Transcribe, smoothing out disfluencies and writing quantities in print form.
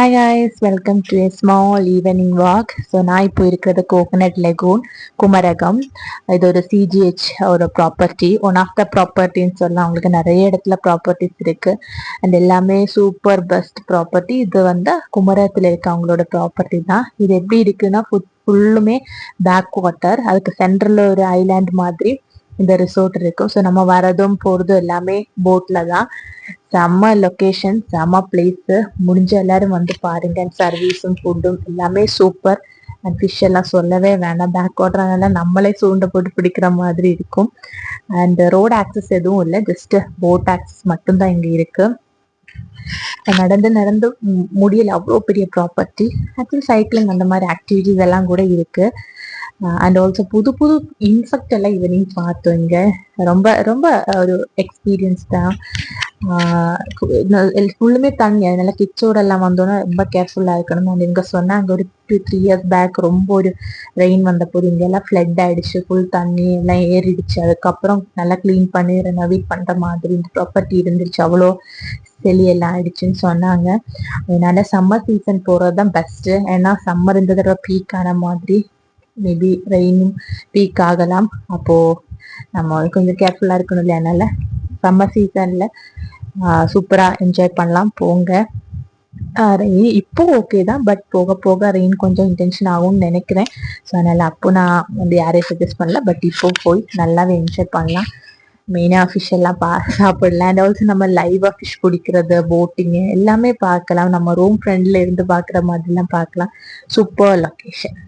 Hi guys, welcome to a small evening walk. So நான் இப்போ இருக்கிறது கோகனட் லெகூன் குமரகம். இது ஒரு சிஜிஹெச் ஒரு ப்ராப்பர்ட்டி, ஒன் ஆஃப் த ப்ராப்பர்ட்டின்னு சொல்லலாம். அவங்களுக்கு நிறைய இடத்துல ப்ராப்பர்ட்டிஸ் இருக்கு அண்ட் எல்லாமே சூப்பர் பெஸ்ட் ப்ராப்பர்ட்டி. இது வந்து குமரகத்தில் இருக்க அவங்களோட ப்ராப்பர்ட்டி தான். இது எப்படி இருக்குன்னா ஃபுல்லுமே பேக் வாட்டர், அதுக்கு சென்டரில் ஒரு ஐலாண்ட் மாதிரி இந்த ரிசோர்ட் இருக்கும். ஸோ நம்ம வரதும் போகிறதும் எல்லாமே போட்டில் தான். செம்ம லொக்கேஷன், செம்ம பிளேஸு. முடிஞ்ச எல்லாரும் வந்து பாருங்க. அண்ட் சர்வீஸும் ஃபுட்டும் எல்லாமே சூப்பர். அண்ட் ஃபிஷ் எல்லாம் சொல்லவே வேணாம். பேக் வாட்டர்னால நம்மளே சூண்டை போட்டு பிடிக்கிற மாதிரி இருக்கும். அண்ட் ரோடு ஆக்சஸ் எதுவும் இல்லை, ஜஸ்ட் போட் ஆக்சஸ் மட்டும்தான் இங்கே இருக்கு. நடந்து நடந்து முடியல, அவ்வளோ பெரிய ப்ராப்பர்ட்டி. ஆக்சுவலி சைக்கிளிங் அந்த மாதிரி ஆக்டிவிட்டிஸ் எல்லாம் கூட இருக்கு. அண்ட் ஆல்சோ புது புது இன்செக்ட் எல்லாம் ஈவினிங் பார்த்தோம் இங்கே. ரொம்ப ரொம்ப ஒரு எக்ஸ்பீரியன்ஸ் தான். ஃபுல்லுமே தண்ணி, அதனால கிட்ஸோட எல்லாம் வந்தோன்னா ரொம்ப கேர்ஃபுல்லாக இருக்கணும். அண்ட் இங்கே சொன்னாங்க ஒரு 2-3 இயர்ஸ் பேக் ரொம்ப ஒரு ரெயின் வந்த போது இங்கெல்லாம் ஃப்ளட் ஆயிடுச்சு, ஃபுல் தண்ணி எல்லாம் ஏறிடுச்சு. அதுக்கப்புறம் நல்லா க்ளீன் பண்ணி ரெனோவேட் பண்ணுற மாதிரி இந்த ப்ராப்பர்ட்டி இருந்துச்சு. அவ்வளோ செளியெல்லாம் ஆயிடுச்சுன்னு சொன்னாங்க. அதனால சம்மர் சீசன் போகிறது தான் பெஸ்ட்டு. ஏன்னா சம்மர் இந்த தடவை பீக் ஆன மாதிரி, மேபி ரெயினும் பீக் ஆகலாம். அப்போது நம்ம கொஞ்சம் கேர்ஃபுல்லாக இருக்கணும் இல்லையா? அதனால சம்மர் சீசனில் சூப்பராக என்ஜாய் பண்ணலாம். போங்க. ரெயின் இப்போ ஓகே தான், பட் போக போக ரெயின் கொஞ்சம் இன்டென்ஷன் ஆகும்னு நினைக்கிறேன். ஸோ அதனால் அப்போ நான் வந்து யாரையும் சஜஸ்ட் பண்ணல, பட் இப்போ போய் நல்லாவே என்ஜாய் பண்ணலாம். மெயினாக ஃபிஷ் எல்லாம் சாப்பிடலாம். அண்ட் ஆல்சோ நம்ம லைவாக ஃபிஷ் பிடிக்கிறது, போட்டிங்கு எல்லாமே பார்க்கலாம். நம்ம ரூம் ஃப்ரெண்டில் இருந்து பார்க்குற மாதிரிலாம் பார்க்கலாம். Super location.